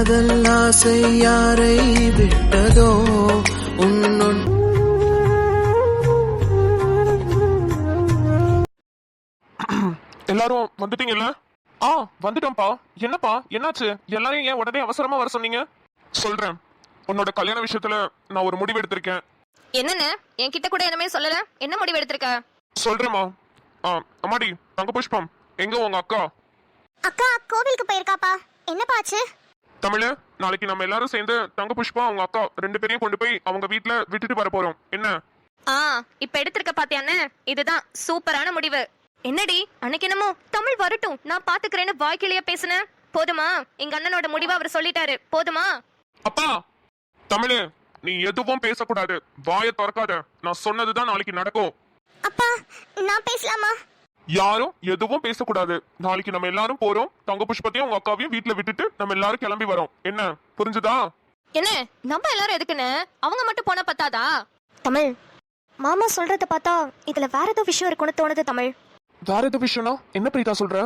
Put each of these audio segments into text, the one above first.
காதல் ஆசை யாரை விட்டதோ உன்னுள். எல்லாரும் வந்துட்டீங்கல்ல? வந்துட்டோம்ப்பா. என்னப்பா என்னாச்சு? எல்லாரும் ஏன் உடனே அவசரமா வர சொன்னீங்க? சொல்றேன். உன்னோட கல்யாண விஷயத்துல நான் ஒரு முடிவு எடுத்திருக்கேன். என்னன்னு என்கிட்ட கூட என்னமே சொல்லல. என்ன முடிவு எடுத்திருக்க? சொல்றேம்மா. அம்மாடி, தங்க புஷ்பம் எங்க உங்க அக்கா? அக்கா கோவிலுக்கு போயிருக்காப்பா. என்னப்பா ஆச்சு? தமிழ், நாளைக்கு நம்ம எல்லாரும் சேர்ந்து தங்க புஷ்பா அவங்க அக்கா 2 பேரையும் கொண்டு போய் அவங்க வீட்டுல விட்டுட்டு வர போறோம். என்ன? இப்ப எடுத்திருக்க பாத்தியான்னு? இதுதான் சூப்பரான முடிவு. என்னடி அன்னைக்கு என்னமோ தமிழ் வரட்டும் நான் பாத்துக்கிறேன்னு வாய்க்கிலேயே பேசுன. போதுமா? எங்க அண்ணனோட முடிவை அவர் சொல்லிட்டாரு. போதுமா? அப்பா, தமிழ் நீ எதுவும் பேசக்கூடாது. வாயை திறக்காத. நான் சொன்னதுதான் நாளைக்கு நடக்கும். அப்பா நான் பேசலாமா? யாரும் எதுவும் பேசக்கூடாது. நாளைக்கு நம்ம எல்லாரும் போறோம். தங்க புஷ்பத்தையும் உங்க அக்காவையும் வீட்டுல விட்டுட்டு நம்ம எல்லாரும் கிளம்பி வரோம். என்ன, புரிஞ்சுதா? என்ன நம்ம எல்லாரும் எதுக்குன்னு? அவங்க மட்டும் போனா பத்தாதா? தமிழ், மாமா சொல்றத பார்த்தா இதுல வேற ஏதோ விஷயம் இருக்குன்னு தோணுது. தமிழ், வேற ஏதோ விஷயம்னா என்ன பிரீதா சொல்ற?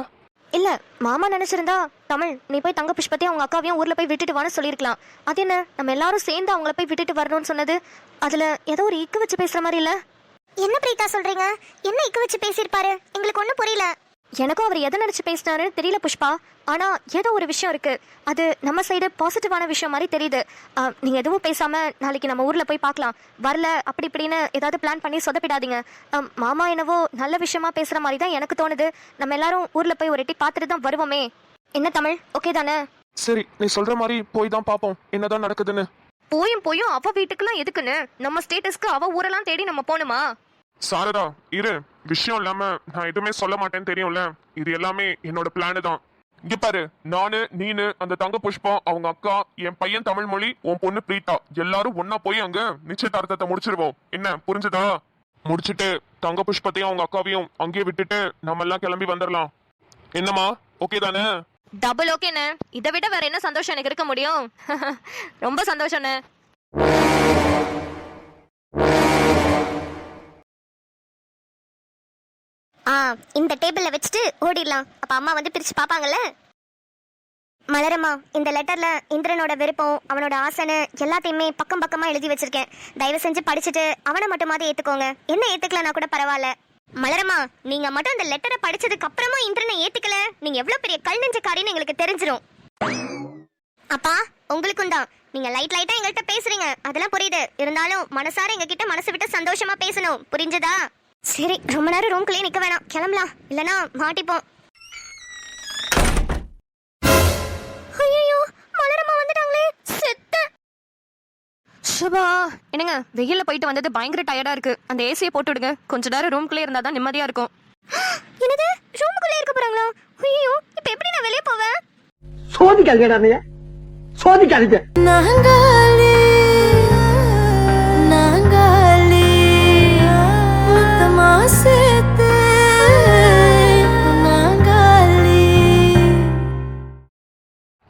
இல்ல மாமா நினைச்சிருந்தா தமிழ் நீ போய் தங்க புஷ்பத்தையும் அவங்க அக்காவையும் ஊர்ல போய் விட்டுட்டு வான்னு சொல்லிருக்கலாம். அது என்ன நம்ம எல்லாரும் சேர்ந்து அவங்கள போய் விட்டுட்டு வரணும்னு சொன்னது? அதுல ஏதோ ஒரு இக்கு வச்சு பேசுற மாதிரி இல்ல? என்ன பிரீதா சொல்றீங்க? என்ன இக்கு வச்சு பேசியிருப்பாரு? எங்களுக்கு ஒன்றும் புரியல. எனக்கும் அவர் எதை நினைச்சு பேசினாருன்னு தெரியல புஷ்பா. ஆனா ஏதோ ஒரு விஷயம் இருக்கு. அது நம்ம சைடு பாசிட்டிவான விஷயம் மாதிரி தெரியுது. நீங்க எதுவும் பேசாம நாளைக்கு நம்ம ஊர்ல போய் பார்க்கலாம். வரல அப்படி இப்படின்னு ஏதாவது பிளான் பண்ணி சொதப்பிடாதீங்க. மாமா என்னவோ நல்ல விஷயமா பேசுற மாதிரி தான் எனக்கு தோணுது. நம்ம எல்லாரும் ஊர்ல போய் ஒரு எட்டி பார்த்துட்டு தான் வருவோமே. என்ன தமிழ், ஓகே தானே? சரி, நீ சொல்ற மாதிரி போய் தான் பாப்போம் என்னதான் நடக்குதுன்னு. போயும் அவ வீட்டுக்குலாம் எதுக்குன்னு? நம்ம ஸ்டேட்டஸ்க்கு அவ ஊரெல்லாம் தேடி நம்ம போணுமா? சாரதா இரு, விஷயம் இல்லாம நான் எதுவுமே சொல்ல மாட்டேன்னு தெரியும்ல. இது எல்லாமே என்னோட பிளானு தான். இங்க பாரு, நானு, நீனு, அந்த தங்க புஷ்பம், அவங்க அக்கா, என் பையன் தமிழ்மொழி, உன் பொண்ணு பிரீதா எல்லாரும் ஒன்னா போய் அங்க நிச்சயதார்த்தத்தை முடிச்சிருவோம். என்ன, புரிஞ்சுதா? முடிச்சிட்டு தங்க புஷ்பத்தையும் அவங்க அக்காவையும் அங்கேயே விட்டுட்டு நம்ம எல்லாம் கிளம்பி வந்துடலாம். என்னம்மா, ஓகே தானே? டபுள் ஓகேண்ணே. இதை விட வேற என்ன சந்தோஷம் எனக்கு இருக்க முடியும்? ரொம்ப சந்தோஷம்ண்ணே. இந்த டேபிள்ல வச்சுட்டு ஓடிடலாம். அப்ப அம்மா வந்து பிரிச்சு பாப்பாங்கல்ல. மலரம்மா, இந்த லெட்டர்ல இந்திரனோட விருப்பம், அவனோட ஆசைன்னு எல்லாத்தையுமே பக்கம் பக்கமா எழுதி வச்சிருக்கேன். தயவு செஞ்சு படிச்சுட்டு அவனை மட்டுமாவது ஏத்துக்கோங்க. என்ன ஏத்துக்கலனா கூட பரவாயில்ல. மலரம்மா, நீங்க மட்டும் அந்த லெட்டரை படிச்சதுக்கு அப்புறமா இந்திரனை ஏத்துக்கல, நீங்க எவ்வளவு பெரிய கல் நெஞ்சக்காரின்னு எங்களுக்கு தெரிஞ்சிரும். அப்பா, உங்களுக்கும் தான். நீங்க லைட்டா எங்கள்கிட்ட பேசுறீங்க, அதெல்லாம் புரியுது. இருந்தாலும் மனசார எங்க கிட்ட மனசு விட்டு சந்தோஷமா பேசணும், புரிஞ்சுதா? சரி, ரொம்ப நேரம் ரூம்குள்ளேயே நிக்க வேணாம், கிளம்பலாம். இல்லனா மாட்டிப்போம். ஐயோ, மலரம்மா வந்துட்டாங்களே, செத்த. சுபா, என்னங்க வெயில்ல போயிட்டு வந்தது பயங்கர டயர்டா இருக்கு. அந்த ஏசியை போட்டு விடுங்க. கொஞ்ச நேரம் ரூம்குள்ளே இருந்தா தான் நிம்மதியா இருக்கும். என்னது, ரூமுக்குள்ளே இருக்க போறாங்களா? ஐயோ, இப்ப எப்படி நான் வெளியே போவேன்? சோதிக்காதீங்க, சோதிக்காதீங்க.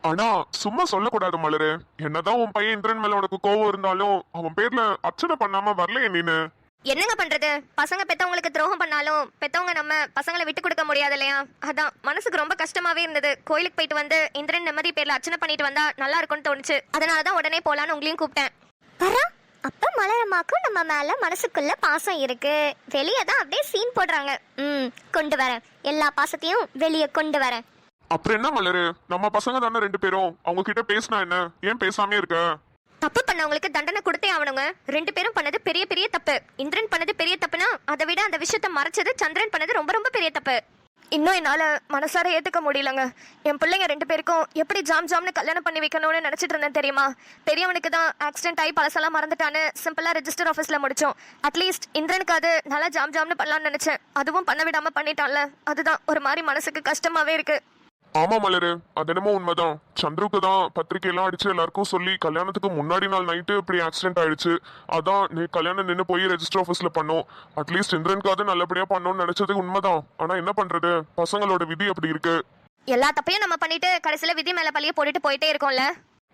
ஆனா சும்மா சொல்லக்கூடாது மலரு. என்னதான் உன் பையன் இந்திரன் மேல உனக்கு கோவம் இருந்தாலும் அவன் பேர்ல அர்ச்சனை பண்ணாம வரலையே நீனு. என்னங்க பண்றது? பசங்க பெத்தவங்களுக்கு துரோகம் பண்ணாலும் பெத்தவங்க நம்ம பசங்களை விட்டு கொடுக்க முடியாது இல்லையா? அதான் மனசுக்கு ரொம்ப கஷ்டமாவே இருந்தது. கோயிலுக்கு போயிட்டு வந்து இந்திரன் நிம்மதி பேர்ல அர்ச்சனை பண்ணிட்டு வந்தா நல்லா இருக்கும்னு தோணுச்சு. அதனாலதான் உடனே போலான்னு உங்களையும் கூப்பிட்டேன். அப்ப மலரம்மாக்கும் நம்ம மேல மனசுக்குள்ள பாசம் இருக்கு. வெளியே தான் அப்படியே சீன் போடுறாங்க. கொண்டு வரேன், எல்லா பாசத்தையும் வெளியே கொண்டு வரேன். அப்புறம் என்ன மலரு, நம்ம பசங்க தானே 2 பேரும். அவங்க கிட்ட பேசினா என்ன, ஏன் பேசாமே இருக்க? தப்பு பண்ணவங்களுக்கு தண்டனை கொடுத்தே ஆகணுங்க. 2 பேரும் பண்ணது பெரிய பெரிய தப்பு. இந்திரன் பண்ணது பெரிய தப்புனா அதை விட அந்த விஷயத்த மறைச்சது சந்திரன் பண்ணது ரொம்ப ரொம்ப பெரிய தப்பு. இன்னும் என்னால மனசார ஏத்துக்க முடியலங்க. என் பிள்ளைங்க 2 பேருக்கும் எப்படி ஜாம்னு கல்யாணம் பண்ணி வைக்கணும்னு நினைச்சிட்டு இருந்தேன் தெரியுமா? பெரியவனுக்கு தான் ஆக்சிடென்ட் ஆகி பழசெல்லாம் மறந்துட்டான்னு சிம்பிளா ரெஜிஸ்டர் ஆஃபீஸ்ல முடிச்சோம். அட்லீஸ்ட் இந்திரனுக்கு அது நல்லா ஜாம்னு பண்ணலாம்னு நினைச்சேன். அதுவும் பண்ண விடாம பண்ணிட்டான்ல, அதுதான் ஒரு மாதிரி மனசுக்கு கஷ்டமாவே இருக்கு. ஆமா மலரு, அது என்னமோ உண்மைதான். சந்துருக்கு தான் பத்திரிக்கை எல்லாம் அடிச்சு எல்லாருக்கும் சொல்லி கல்யாணத்துக்கு முன்னாடி நாள் நைட்டு இப்படி ஆக்சிடென்ட் ஆயிடுச்சு. அதான் நீ கல்யாணம் நின்று போய் ரெஜிஸ்டர் ஆஃபீஸ்ல பண்ணோம். அட்லீஸ்ட் இந்திரனுக்காவது நல்லபடியா பண்ணோம்னு நினைச்சது உண்மைதான். ஆனா என்ன பண்றது, பசங்களோட விதி அப்படி இருக்கு. எல்லா தப்பையும் நம்ம பண்ணிட்டு கடைசியில விதி மேல பழிய போட்டுட்டு போயிட்டே இருக்கோம்ல.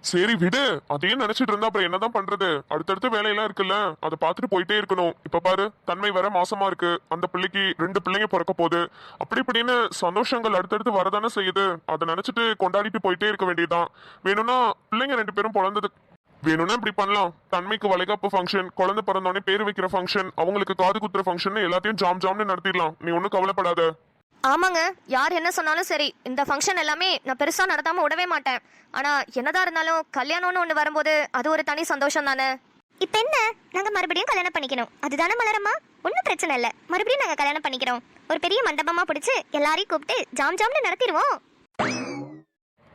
சரி விடு, அதையே நினைச்சிட்டு இருந்தா அப்புறம் என்னதான் பண்றது? அடுத்தடுத்த வேலையெல்லாம் இருக்குல்ல, அதை பார்த்துட்டு போயிட்டே இருக்கணும். இப்ப பாரு, தன்மை வர மாசமா இருக்கு, அந்த பிள்ளைக்கு 2 பிள்ளைங்க பிறக்க போகுது. அப்படி இப்படின்னு சந்தோஷங்கள் அடுத்தடுத்து வரதானே செய்யுது. அதை நினைச்சிட்டு கொண்டாடிட்டு போயிட்டே இருக்க வேண்டியதுதான். வேணும்னா பிள்ளைங்க 2 பேரும் பிறந்தது வேணும்னா இப்படி பண்ணலாம். தன்மைக்கு வளைகாப்பு ஃபங்க்ஷன், குழந்தை பிறந்தோடனே பேர் வைக்கிற ஃபங்க்ஷன், அவங்களுக்கு காது குத்துற ஃபங்க்ஷன் எல்லாத்தையும் ஜாம் ஜாம்னு நடத்திடலாம். நீ ஒன்றும் கவலைப்படாத. ஆமாங்க, யார் என்ன சொன்னாலும் சரி, இந்த ஃபங்க்ஷன் எல்லாமே நான் பெருசா நடத்தாம விடவே மாட்டேன். ஆனா என்னதான் இருந்தாலும் கல்யாணம்னு ஒண்ணு வரும்போது அது ஒரு தனி சந்தோஷம் தானே. இப்ப என்ன, நாங்க மறுபடியும் கல்யாணம் பண்ணிக்கணும் அதுதானே மலரம்மா? ஒன்றும் பிரச்சனை இல்லை, மறுபடியும் நாங்க கல்யாணம் பண்ணிக்கிறோம். ஒரு பெரிய மண்டபமா பிடிச்சு எல்லாரையும் கூப்பிட்டு ஜாம் ஜாம்னு நடத்திடுவோம்.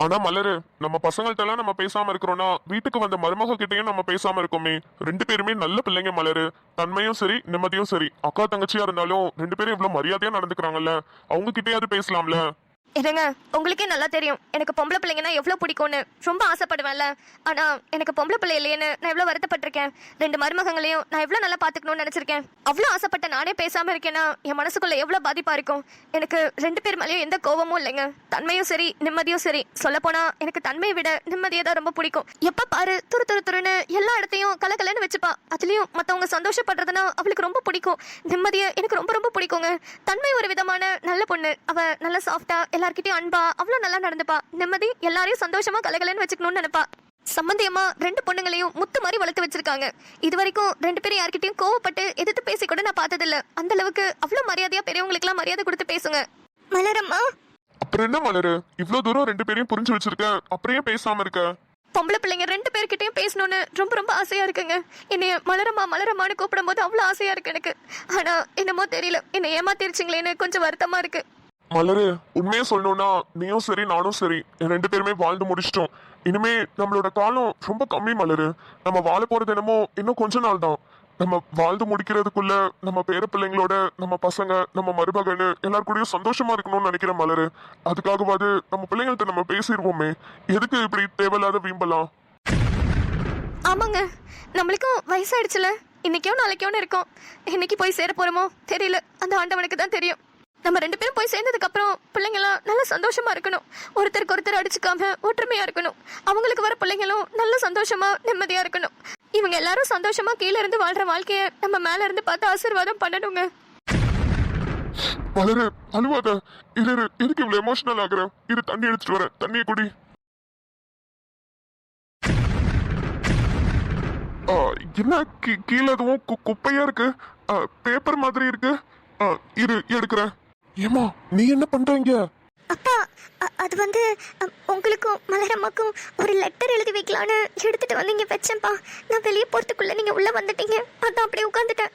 ஆனா மலரு, நம்ம பசங்கள்ட்ட எல்லாம் நம்ம பேசாம இருக்கிறோம்னா வீட்டுக்கு வந்த மருமக கிட்டையும் நம்ம பேசாம இருக்கோமே. 2 பேருமே நல்ல பிள்ளைங்க மலரு. தன்மையும் சரி, நிம்மதியும் சரி. அக்கா தங்கச்சியா இருந்தாலும் 2 பேரும் இவ்வளவு மரியாதையா நடந்துக்கிறாங்கல்ல, அவங்க கிட்டயாவது பேசலாம்ல. என்னங்க, உங்களுக்கே நல்லா தெரியும் எனக்கு பொம்பளை பிள்ளைங்கன்னா எவ்வளவு பிடிக்கும்னு. ரொம்ப ஆசைப்படுவேன்ல. ஆனா எனக்கு பொம்பளை பிள்ளை இல்லையேன்னு நான் எவ்வளவு வருத்தப்பட்டிருக்கேன். 2 மருமகங்களையும் நான் எவ்வளவு நல்லா பாத்துக்கணும்னு நினைச்சிருக்கேன். அவ்வளவு ஆசைப்பட்ட நானே பேசாம இருக்கேன்னா என் மனசுக்குள்ள எவ்வளவு பாதிப்பா இருக்கும். எனக்கு 2 பேர் மேலேயும் எந்த கோபமும் இல்லைங்க. தன்மையும் சரி, நிம்மதியும் சரி. சொல்ல போனா எனக்கு தன்மையை விட நிம்மதியை தான் ரொம்ப பிடிக்கும். எப்ப பாரு துரு துரு துருன்னு எல்லா இடத்தையும் கலகலன்னு வச்சுப்பா. அதுலயும் மத்தவங்க சந்தோஷப்படுறதுன்னா அவளுக்கு ரொம்ப பிடிக்கும். நிம்மதியை எனக்கு ரொம்ப ரொம்ப பிடிக்குங்க. தன்மை ஒரு விதமான நல்ல பொண்ணு. அவ நல்ல சாஃப்டா, எல்லார்கிட்டயும் அன்பா, அவ்வளவு நல்லா நடந்துப்பா. நிம்மதி எல்லாரையும் சந்தோஷமா கலகலன்னு வச்சுக்கணும்னு நினைப்பா. சம்பந்தியமா 2 பொண்ணுங்களையும் முத்து மாதிரி வளர்த்து வச்சிருக்காங்க. இது வரைக்கும் 2 பேரும் யார்கிட்டயும் கோவப்பட்டு எதிர்த்து பேசி கூட நான் பார்த்ததில்ல. அந்த அளவுக்கு அவ்வளவு மரியாதையா பெரியவங்களுக்கு எல்லாம் மரியாதை கொடுத்து பேசுங்க. மலரம்மா, அப்புறம் என்ன மலரு, இவ்வளவு தூரம் 2 பேரையும் புரிஞ்சு வச்சிருக்க, அப்புறம் பேசாம இருக்க? பொம்பளை பிள்ளைங்க 2 பேர்கிட்டயும் பேசணும்னு ரொம்ப ரொம்ப ஆசையா இருக்குங்க. என்னைய மலரம்மா மலரம்மான்னு கூப்பிடும் போது அவ்வளவு ஆசையா இருக்கு எனக்கு. ஆனா என்னமோ தெரியல, என்னை ஏமாத்திருச்சிங்களேன்னு கொஞ்சம் வருத்தமா இருக்கு. மலரு, உண்மையா சொல்லணும்னா நீயும் சரி நானும் சரி 2 பேருமே வாழ்ந்து முடிச்சிட்டோம். இனிமே நம்மளோட காலம் ரொம்ப கம்மி மலரு. நம்ம வாழ போறது என்னமோ இன்னும் கொஞ்ச நாள் தான். நம்ம வாழ்ந்து முடிக்கிறதுக்குள்ள நம்ம பேர பிள்ளைங்களோட, நம்ம பசங்க, நம்ம மருமகன்னு எல்லார் கூடயும் சந்தோஷமா இருக்கணும்னு நினைக்கிறேன் மலரு. அதுக்காகவாது நம்ம பிள்ளைங்கள்ட்ட நம்ம பேசிடுவோமே. எதுக்கு இப்படி தேவையில்லாத வீம்பலாம்? ஆமாங்க, நம்மளுக்கும் வயசாயிடுச்சுல. இன்னைக்கோ நாளைக்கோன்னு இருக்கோம். என்னைக்கு போய் சேர போறோமோ தெரியல. அந்த ஆண்டவனுக்கு தான் தெரியும். நம்ம 2 பேரும் போய் சேர்ந்ததுக்கு அப்புறம் பிள்ளைங்களாம் நல்லா சந்தோஷமா இருக்கணும். ஒருத்தருக்கு ஒருத்தர் அடிச்சுக்காம ஒற்றுமையா இருக்கணும். அவங்களுக்கு வர பிள்ளைங்களும் நல்ல சந்தோஷமா நிம்மதியா இருக்கணும். இவங்க எல்லாரும் சந்தோஷமா கீழே இருந்து வாழ்ற வாழ்க்கைய நம்ம மேல இருந்து பார்த்து ஆசீர்வாதம் பண்ணணுங்க. மலரு, அழுவாத. இரு, எதுக்கு இவ்வளவு எமோஷனல் ஆகுற? இரு, தண்ணி எடுத்துட்டு வரேன். தண்ணியை குடி. என்ன கீழே எதுவும் குப்பையா இருக்கு? பேப்பர் மாதிரி இருக்கு. இரு, எடுக்கிறேன். ஏமா, நீ என்ன பண்றீங்க? அப்பா, அது வந்து உங்களுக்கும் மலரம்மாக்கும் ஒரு லெட்டர் எழுதி வைக்கலான்னு எடுத்துட்டு வந்து இங்க வச்சேன்ப்பா. நான் வெளியே போறதுக்குள்ள நீங்க உள்ள வந்துட்டீங்க, அதான் அப்படியே உட்காந்துட்டேன்.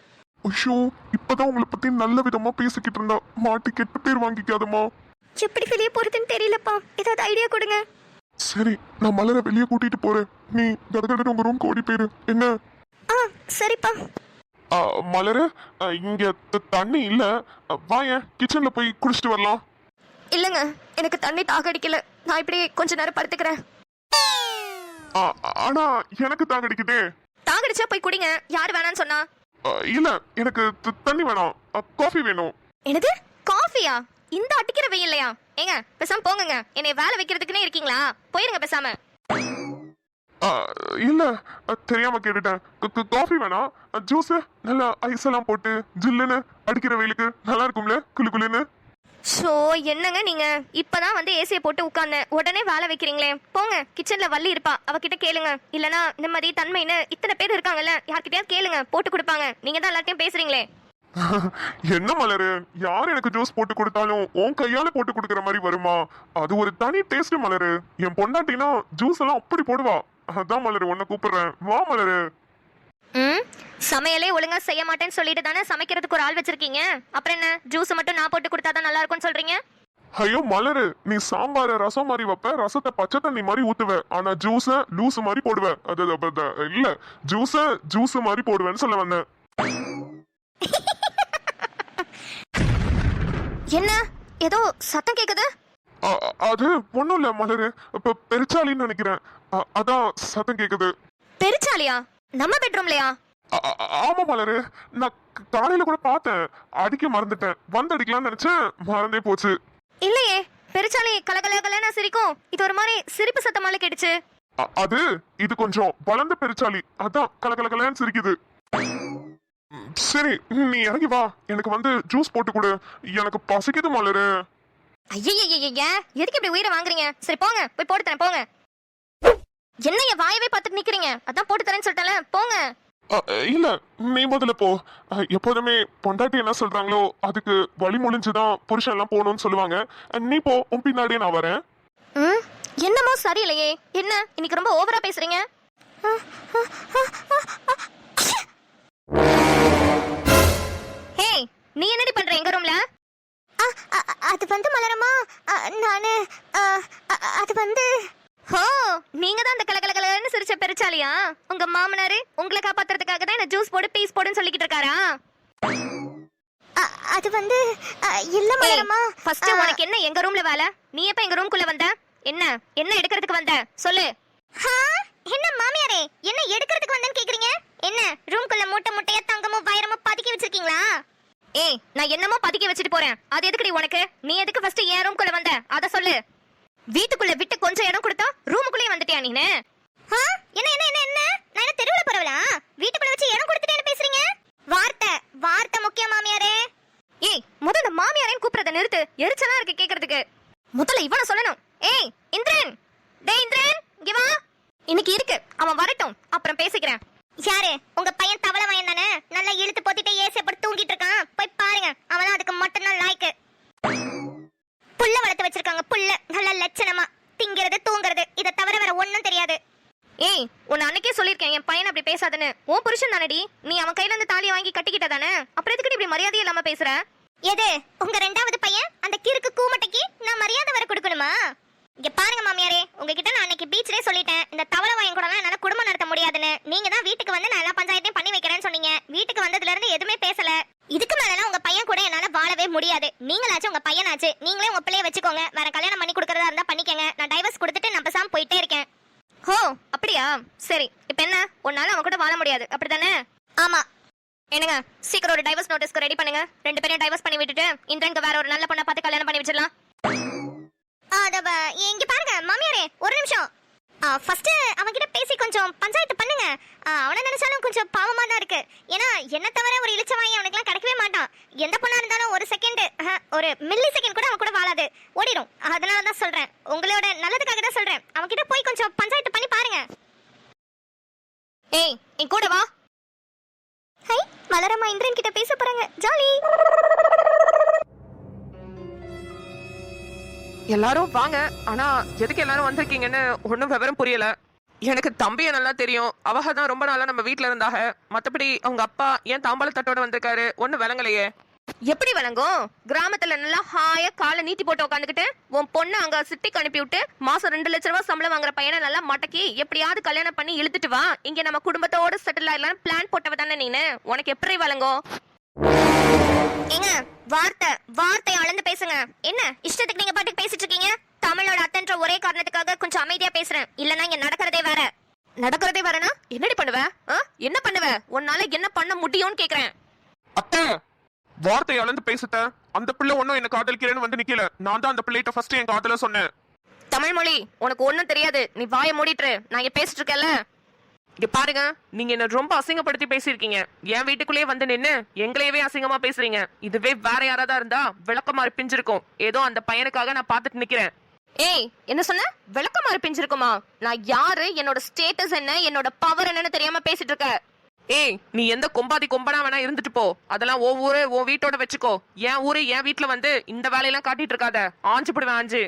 ஐயோ, இப்பதான் உங்களை பத்தி நல்ல விதமா பேசிக்கிட்டு இருந்தா. மாட்டி கெட்ட பேர் வாங்கிக்காதமா. எப்படி வெளியே போறதுன்னு தெரியலப்பா, ஏதாவது ஐடியா கொடுங்க. சரி, நான் மலரை வெளியே கூட்டிட்டு போறேன். நீ கடகடன்னு உங்க ரூம்க்கு ஓடி போயிரு. என்ன? சரிப்பா. மலரு, இங்க தண்ணி இல்ல. வாயேன், கிச்சன்ல போய் குடிச்சிட்டு வரலாம். இல்லங்க, எனக்கு தண்ணி தாகடிக்கல. நான் இப்படி கொஞ்ச நேரம் படுத்துக்கிறேன். ஆனா எனக்கு தாகடிக்குதே. தாகடிச்சா போய் குடிங்க. யாரு வேணான்னு சொன்னா? இல்ல, எனக்கு தண்ணி வேணாம், காஃபி வேணும். என்னது, காஃபியா? இந்த அடிக்கிற வெயில்லையா? ஏங்க பேசாம போங்கங்க. என்னை வேலை வைக்கிறதுக்குன்னே இருக்கீங்களா? போயிருங்க பேசாம. இல்ல, தெரியாம கேட்டுட்டேன். காஃபி வேணாம், ஜூஸ் நல்லா ஐஸ் எல்லாம் போட்டு ஜில்லுன்னு அடிக்கிற வெயிலுக்கு நல்லா இருக்கும்ல, குளு குளுன்னு. ஷோ, என்னங்க நீங்க இப்பதான் வந்து ஏசியை போட்டு உட்கார்ந்த உடனே வேலை வைக்கிறீங்களே. போங்க, கிச்சன்ல வள்ளி இருப்பா, அவகிட்ட கேளுங்க. இல்லனா நிம்மதி தன்மைன்னு இத்தனை பேர் இருக்காங்கல்ல, யார்கிட்டயாவது கேளுங்க, போட்டு கொடுப்பாங்க. நீங்க தான் எல்லாத்தையும் பேசுறீங்களே. என்ன மலரு, யார் எனக்கு ஜூஸ் போட்டு கொடுத்தாலும் உன் கையால போட்டு கொடுக்கற மாதிரி வருமா? அது ஒரு தனி டேஸ்ட் மலரு. என் பொண்டாட்டினா ஜூஸ் எல்லாம் அப்படி போடுவா. அதான் மலரு உன்னை கூப்பிடுறேன், வா மலரு. சமையலே ஒழுங்கா செய்ய மாட்டேன்னு சொல்லிட்டு தானே சமைக்கிறதுக்கு ஒரு ஆள் வச்சிருக்கீங்க. அப்புறம் என்ன, ஜூஸ் மட்டும் நான் போட்டு கொடுத்தாதான் நல்லா இருக்கும்னு சொல்றீங்க? ஐயோ மலரு, நீ சாம்பார ரசம் மாதிரி வைப்ப, ரசத்தை பச்சை தண்ணி மாதிரி ஊத்துவ. ஆனா ஜூஸ லூஸ் மாதிரி போடுவ. இல்ல, ஜூஸ் மாதிரி போடுவேன்னு சொல்ல வந்தேன். என்ன ஏதோ சத்தம் கேக்குது? அது ஒண்ணும் இல்ல மலரு, இப்ப பெருச்சாலின்னு நினைக்கிறேன். அதான் சத்தம் கேக்குது. பெருச்சாலியா? நம்ம பெட்ரூம்லயா? ஆமா மலரு, நான் காலையில கூட பார்த்தேன், அடிக்க மறந்துட்டேன். வந்து அடிக்கலாம்னு நினைச்சேன், மறந்தே போச்சு. இல்லையே, பெருச்சாலி கலகலகலன்னு சிரிக்கும். இது ஒரு மாதிரி சிரிப்பு சத்தமால கேட்டுச்சு. அது இது கொஞ்சம் வளர்ந்த பெருச்சாளி, அதான் கலகலன்னு சிரிக்குது. சரி நீ இறங்கி வா, எனக்கு வந்து ஜூஸ் போட்டு கொடு, எனக்கு பசிக்குது மலரு. ஐயய்யய்ய எதுக்கு இப்படி உயிரை வாங்குறீங்க? சரி போங்க, போய் போட்டு தரேன் போங்க. என்னைய வாயவே பார்த்துட்டு நிக்கிறீங்க? அதான் போட்டு தரேன்னு சொல்லிட்டேன்ல, போங்க. இல்ல நீ முதல்ல போ. எப்போதுமே பொண்டாட்டி என்ன சொல்றாங்களோ அதுக்கு வழி முடிஞ்சுதான் புருஷன் எல்லாம் போகணும்னு சொல்லுவாங்க. நீ போ, உன் பின்னாடியே நான் வரேன். என்னமோ சரியில்லையே, என்ன இன்னைக்கு ரொம்ப ஓவரா பேசுறீங்க? ஹே, நீ என்னடி பண்ற எங்க ரூம்ல? அது வந்து மலரம்மா, நானு அது வந்து ஹோ, நீங்க தான் அந்த கலகலகலன்னு சிரிச்ச பெருச்சாலியா? உங்க மாமனாரு உங்களை காப்பாத்துறதுக்காக தான் என்ன ஜூஸ் போடு பீஸ் போடுன்னு சொல்லிக்கிட்டு இருக்காரா? அது வந்து இல்ல மலரம்மா. ஃபர்ஸ்ட் உனக்கு என்ன எங்க ரூம்ல வேலை? நீ எப்ப எங்க ரூம்குள்ள வந்த? என்ன என்ன எடுக்கிறதுக்கு வந்த சொல்லு. என்ன மாமியாரே, என்ன எடுக்கிறதுக்கு வந்தேன்னு கேக்குறீங்க? என்ன ரூம்குள்ள மூட்டை மூட்டையா தங்கமும் வைரமும் பதுக்கி வச்சிருக்கீங்களா? ஏய், நான் என்னமோ பதுக்கி வச்சுட்டு போறேன், அது எதுக்குடி உனக்கு? நீ எதுக்கு ஃபர்ஸ்ட் என் ரூம்குள்ள வந்த அத சொல்லு. வீட்டுக்குள்ள விட்டு கொஞ்சம் இடம் கொடுத்தா ரூமுக்குள்ளே வந்துட்டியா நீனு? என்ன என்ன என்ன என்ன நான் என்ன தெருவுல போறவளா? வீட்டுக்குள்ள வச்சு இடம் கொடுத்துட்டேன்னு பேசுறீங்க? வார்த்தை வார்த்தை முக்கியம் மாமியாரே. ஏய், முதல்ல மாமியாரேன்னு கூப்பிடுறத நிறுத்து, எரிச்சலா இருக்கு கேக்குறதுக்கு. முதல்ல இவனை சொல்லணும். ஏய் இந்திரன், டேய் இந்திரன் இங்க வா. இன்னைக்கு இருக்கு, அவன் வரட்டும், அப்புறம் பேசிக்கிறேன். யாரு? உங்க பையன் தவளை வாயன் தானே? நல்லா இழுத்து போத்திட்டு ஏசி போட்டு தூங்கிட்டு இருக்கான், போய் பாருங்க. அவன் அதுக்கு மட்டும்தான் லாய்க்கு. புள்ள வளர்த்து வச்சிருக்காங்க, புள்ள நல்ல லட்சணமா திங்கிறது தூங்குறது, இதை தவிர வேற ஒண்ணும் தெரியாது. ஏய், உன்னை அன்னைக்கே சொல்லிருக்கேன் என் பையன் அப்படி பேசாதன்னு. உன் புருஷன் தானடி, நீ அவன் கையில இருந்து தாலியை வாங்கி கட்டிக்கிட்ட தானே, அப்புறம் எதுக்கு இப்படி மரியாதை இல்லாம பேசுற? எது உங்க ரெண்டாவது பையன்? அந்த கிறுக்கு கூமட்டைக்கு நான் மரியாதை வர கொடுக்கணுமா? இங்க பாருங்க மாமியாரே, உங்ககிட்ட நான் அன்னைக்கு பீச்லயே சொல்லிட்டேன், இந்த தவளை வாயன் கூட என்னால குடும்பம் நடத்த முடியாதுன்னு. நீங்க தான் வீட்டுக்கு வந்து நான் எல்லா பஞ்சாயத்தையும் பண்ணி வைக்கிறேன்னு சொன்னீங்க. வீட்டுக்கு வந்ததுல இருந்து எதுவுமே பேசல. இதுக்கு மேலாம் உங்க பையன் கூட என்னால வாழவே முடியாது. நீங்களாச்சும் உங்க பையனாச்சு, நீங்களே உங்க பிள்ளைய வச்சுக்கோங்க. வேற கல்யாணம் பண்ணி கொடுக்கறதா இருந்தா பண்ணிக்கங்க. நான் டைவர்ஸ் கொடுத்துட்டு நான் பேசாம போயிட்டே இருக்கேன். ஹோ, அப்படியா? சரி, இப்ப என்ன, உன்னால அவன் கூட வாழ முடியாது அப்படிதானே? ஆமா. என்னங்க, சீக்கிரம் ஒரு டைவர்ஸ் நோட்டீஸ்க்கு ரெடி பண்ணுங்க. 2 பேரையும் டைவர்ஸ் பண்ணி விட்டுட்டு இந்திரனுக்கு வேற ஒரு நல்ல பொண்ணை பார்த்து கல்யாணம் பண்ணி வச்சிடலாம். இங்க பாருங்க மாமியாரே, ஒரு நிமிஷம். ஃபர்ஸ்ட் அவன்கிட்ட பேசி கொஞ்சம் பஞ்சாயத்து பண்ணுங்க. அவனை நினைச்சாலும் கொஞ்சம் பாவமா தான் இருக்கு. ஏன்னா என்ன தவிர ஒரு இளிச்சவாயி அவனுக்குலாம் கிடைக்கவே மாட்டான். எந்த பொண்ணா இருந்தாலும் ஒரு செகண்ட், ஒரு மில்லி செகண்ட் கூட அவன் கூட வாழாது, ஓடிடும். அதனால தான் சொல்றேன், உங்களோட நல்லதுக்காக தான் சொல்றேன். அவன்கிட்ட போய் கொஞ்சம் பஞ்சாயத்து பண்ணி பாருங்க. ஏய், என் கூட வா. ஹை, மலரம்மா இந்திரன் கிட்ட பேச போறாங்க, ஜாலி. எல்லாரும் வாங்க. ஆனா எதுக்கு எல்லாரும் வந்திருக்கீங்கன்னு ஒன்றும் விவரம் புரியல. எனக்கு தம்பியை நல்லா தெரியும், அவக தான் ரொம்ப நாளா நம்ம வீட்டுல இருந்தாக. மத்தபடி அவங்க அப்பா ஏன் தாம்பாள தட்டோட வந்திருக்காரு ஒன்னும் விளங்கலையே. எப்படி விளங்கும்? கிராமத்துல நல்லா ஹாயா காலை நீட்டி போட்டு உட்காந்துக்கிட்டு உன் பொண்ணு அங்க சிட்டிக்கு அனுப்பி விட்டு மாசம் 2 லட்சம் ரூபாய் சம்பளம் வாங்குற பையனை நல்லா மடக்கி எப்படியாவது கல்யாணம் பண்ணி இழுத்துட்டு வா, இங்க நம்ம குடும்பத்தோட செட்டில் ஆயிடலாம் பிளான் போட்டவ தானே நீனு. உனக்கு எப்படி விளங்கும்? ஏங்க, வார்த்தை அளந்து பேசுங்க. என்ன இஷ்டத்துக்கு நீங்க பாட்டுக்கு பேசிட்டு இருக்கீங்க? தமிழோட அத்தன்ற ஒரே காரணத்துக்காக கொஞ்சம் அமைதியா பேசுறேன், இல்லனா இங்க நடக்கிறதே வேற. நடக்கிறதே வரனா என்னடி பண்ணுவ? என்ன பண்ணுவ? உன்னால என்ன பண்ண முடியும்னு கேக்குறேன். அத்தை, வார்த்தை அளந்து பேசுத்த. அந்த பிள்ளை ஒன்னும் என்ன காதலிக்கிறேன்னு வந்து நிக்கல. நான் தான் அந்த பிள்ளைகிட்ட ஃபர்ஸ்ட் என் காதல சொன்னேன். தமிழ்மொழி, உனக்கு ஒண்ணும் தெரியாது, நீ வாயை மூடிட்டு. நான் இங்க பேசிட்டு இருக்கேன்ல. இங்க பாருங்க, நீங்க என்ன ரொம்ப அசிங்கப்படுத்தி பேசியிருக்கீங்க. என் வீட்டுக்குள்ளேயே வந்து நின்னு எங்களையவே அசிங்கமா பேசுறீங்க. இதுவே வேற யாராவது இருந்தா விளக்கமாறு பிஞ்சிருக்கும். ஏதோ அந்த பையனுக்காக நான் பாத்துட்டு நிக்கிறேன். ஏய், என்ன சொன்ன? விளக்கமாறு பிஞ்சிருக்குமா? நான் யாரு, என்னோட ஸ்டேட்டஸ் என்ன, என்னோட பவர் என்னன்னு தெரியாம பேசிட்டு இருக்க. ஏய், நீ எந்த கொம்பாதி கொம்பனா வேணா இருந்துட்டு போ. அதெல்லாம் ஓ ஊரு ஓ வீட்டோட வச்சுக்கோ. என் ஊரு என் வீட்டுல வந்து இந்த வேலையெல்லாம் காட்டிட்டு இருக்காத. ஆஞ்சு போடுவேன், ஆஞ்சு.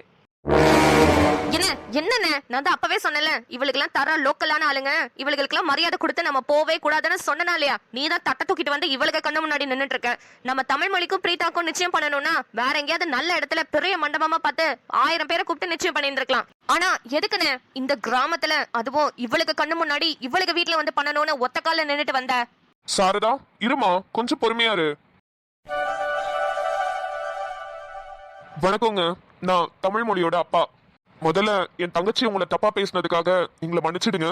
என்னன்னு நான் தான் அப்பவே சொன்னல, இவளுக்கு எல்லாம் தர லோக்கலான ஆளுங்க, இவளுக்கு எல்லாம் மரியாதை கொடுத்து நம்ம போவே கூடாதுன்னு சொன்னா இல்லையா? நீ தான் தட்ட தூக்கிட்டு வந்து இவளுக்கு கண்ணு முன்னாடி நின்னுட்டு இருக்க. நம்ம தமிழ் மொழிக்கும் பிரீதாக்கும் நிச்சயம் பண்ணணும்னா வேற எங்கேயாவது நல்ல இடத்துல பெரிய மண்டபமா பார்த்து 1000 பேரை கூப்பிட்டு நிச்சயம் பண்ணிட்டு இருக்கலாம். ஆனா எதுக்குன்னு இந்த கிராமத்துல, அதுவும் இவளுக்கு கண்ணு முன்னாடி இவளுக்கு வீட்டுல வந்து பண்ணணும்னு ஒத்த கால நின்னுட்டு வந்த? சாரதா, இருமா, கொஞ்சம் பொறுமையா இரு. வணக்கங்க, நான் தமிழ் மொழியோட அப்பா. முதல்ல என் தங்கச்சி உங்களை தப்பா பேசினதுக்காக எங்களை மன்னிச்சிடுங்க.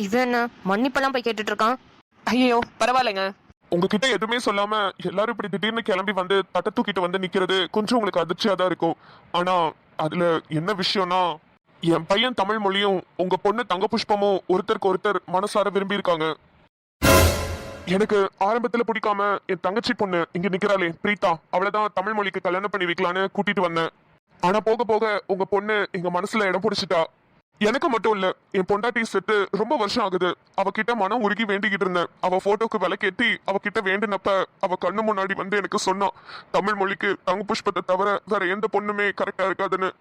இவன் என்ன மன்னிப்பெல்லாம் போய் கேட்டுட்டு இருக்கான்? ஐயோ பரவாயில்லைங்க. உங்ககிட்ட எதுவுமே சொல்லாம எல்லாரும் இப்படி திடீர்னு கிளம்பி வந்து தட்ட தூக்கிட்டு வந்து நிக்கிறது கொஞ்சம் உங்களுக்கு அதிர்ச்சியா தான் இருக்கும். ஆனா அதுல என்ன விஷயம்னா, என் பையன் தமிழ் மொழியும் உங்க பொண்ணு தங்க புஷ்பமும் ஒருத்தருக்கு ஒருத்தர் மனசார விரும்பி இருக்காங்க. எனக்கு ஆரம்பத்துல பிடிக்காம என் தங்கச்சி பொண்ணு இங்க நிக்கிறாளே பிரீதா, அவளதான் தமிழ் மொழிக்கு கல்யாணம் பண்ணி வைக்கலான்னு கூட்டிட்டு வந்தேன். ஆனா போக போக உங்க பொண்ணு எங்க மனசுல இடம் பிடிச்சிட்டா. எனக்கு மட்டும் இல்ல, என் பொண்டாட்டி செத்து ரொம்ப வருஷம் ஆகுது. அவகிட்ட மனம் உருகி வேண்டிக்கிட்டு இருந்தேன். அவ போட்டோக்கு விளக்கேத்தி அவகிட்ட வேண்டினப்ப அவ கண்ணு முன்னாடி வந்து எனக்கு சொன்னா, தமிழ் மொழிக்கு தங்க புஷ்பத்தை தவிர வேற எந்த பொண்ணுமே கரெக்டா இருக்காதுன்னு.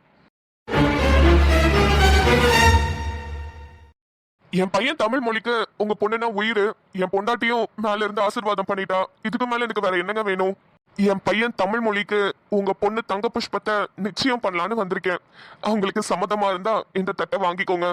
என் பையன் தமிழ் மொழிக்கு உங்க பொண்ணுனா உயிர். என் பொண்டாட்டியும் மேல இருந்து ஆசீர்வாதம் பண்ணிட்டா. இதுக்கு மேல எனக்கு வேற என்னங்க வேணும்? என் பையன் தமிழ் மொழிக்கு உங்க பொண்ணு தங்க புஷ்பத்தை நிச்சயம் பண்ணலான்னு வந்திருக்கேன். அவங்களுக்கு சம்மதமா இருந்தா இந்த தட்டை வாங்கிக்கோங்க.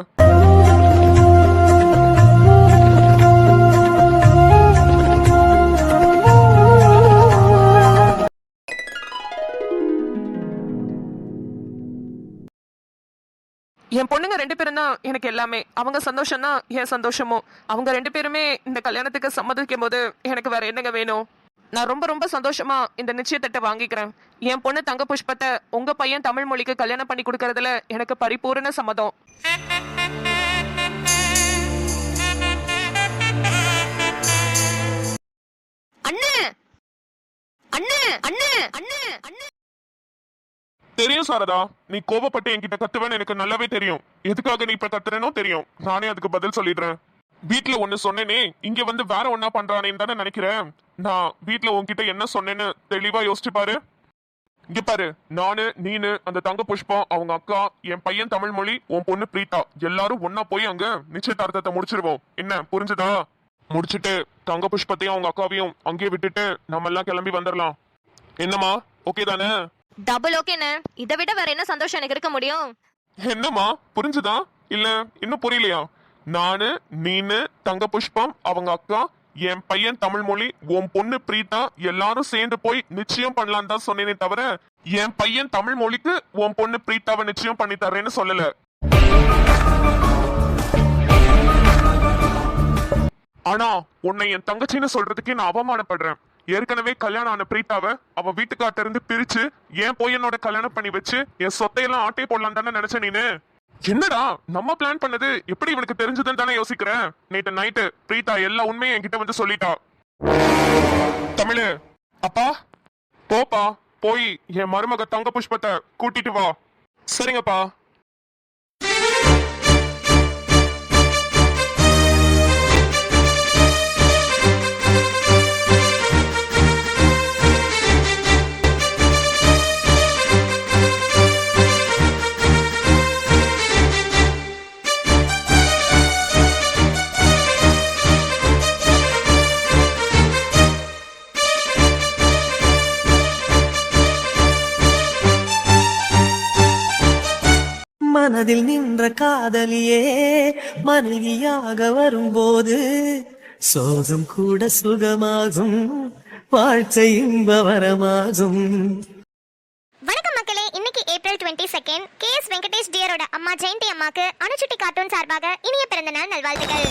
என் பொண்ணுங்க 2 பேரும் தான் எனக்கு எல்லாமே. அவங்க சந்தோஷம் தான் என் சந்தோஷமும். அவங்க 2 பேருமே இந்த கல்யாணத்துக்கு சம்மதிக்கும் போது எனக்கு வேற என்னங்க வேணும்? நான் ரொம்ப ரொம்ப சந்தோஷமா இந்த நிச்சயத்தட்டை வாங்கிக்கிறேன். என் பொண்ணு தங்க புஷ்பத்தை உங்க பையன் தமிழ் மொழிக்கு கல்யாணம் பண்ணி கொடுக்கறதுல எனக்கு பரிபூரண சம்மதம். அண்ணே அண்ணே அண்ணே அண்ணே அண்ணே தெரியும் சாரதா, நீ கோபப்பட்டு என்கிட்ட கத்துவேன்னு எனக்கு நல்லாவே தெரியும். எதுக்காக நீ இப்ப கத்துறனோ தெரியும். நானே அதுக்கு பதில் சொல்லிடுறேன். வீட்டுல ஒண்ணு சொன்னேனே, இங்க வந்து வேற ஒன்னா பண்றானேன்னு தானே நினைக்கிறேன். நான் வீட்டுல உன்கிட்ட என்ன சொன்னேன்னு தெளிவா யோசிச்சு பாரு. இங்க பாரு, நானு நீனு அந்த தங்க புஷ்பம் அவங்க அக்கா என் பையன் தமிழ் மொழி உன் பொண்ணு பிரீதா எல்லாரும் ஒன்னா போய் அங்க நிச்சயதார்த்தத்தை முடிச்சிருவோம். என்ன புரிஞ்சுதா? முடிச்சுட்டு தங்க புஷ்பத்தையும் அவங்க அக்காவையும் அங்கேயே விட்டுட்டு நம்ம எல்லாம் கிளம்பி வந்துடலாம். என்னம்மா, ஓகே தானே? டபுள் ஓகேண்ணே. இதை விட வேற என்ன சந்தோஷம் எனக்கு இருக்க முடியும்? என்னம்மா புரிஞ்சுதா இல்ல இன்னும் புரியலையா? நானு நீனு தங்க புஷ்பம் அவங்க அக்கா என் பையன் தமிழ் மொழி உன் பொண்ணு பிரீதா எல்லாரும் சேர்ந்து போய் நிச்சயம் பண்ணலாம் தான் சொன்னேனே தவிர என் பையன் தமிழ் மொழிக்கு உன் பொண்ணு பிரீதாவை நிச்சயம் பண்ணி தரேன்னு சொல்லல. ஆனா உன்னை என் தங்கச்சின்னு சொல்றதுக்கே நான் அவமானப்படுறேன். ஏற்கனவே கல்யாணம் ஆன பிரீதாவை அவ வீட்டுக்காட்ட இருந்து பிரிச்சு ஏன் போய் என்னோட கல்யாணம் பண்ணி வச்சு என் சொத்தையெல்லாம் ஆட்டே போடலாம் தானே நினைச்ச நீனு? என்னடா நம்ம பிளான் பண்ணது எப்படி இவனுக்கு தெரிஞ்சதுன்னு தானே யோசிக்கிறேன். நேற்று நைட்டு பிரீதா எல்லா உண்மையும் என்கிட்ட வந்து சொல்லிட்டா. தமிழு, அப்பா போப்பா, போய் என் மருமக தங்க புஷ்பத்தை கூட்டிட்டு வா. சரிங்கப்பா. மனதில் நின்ற காதலியே மனைவியாக வரும்போது சோகம் கூட சுகமாகும், வாழ்க்கை இன்பவரமாகும். வணக்கம் மக்களே, இன்னைக்கு ஏப்ரல் 22 KS வெங்கடேஷ் டியரோட அம்மா ஜெயந்தி அம்மாக்கு அணுச்சுட்டி கார்ட்டூன் சார்பாக இனிய பிறந்த நாள் நல்வாழ்த்துக்கள்.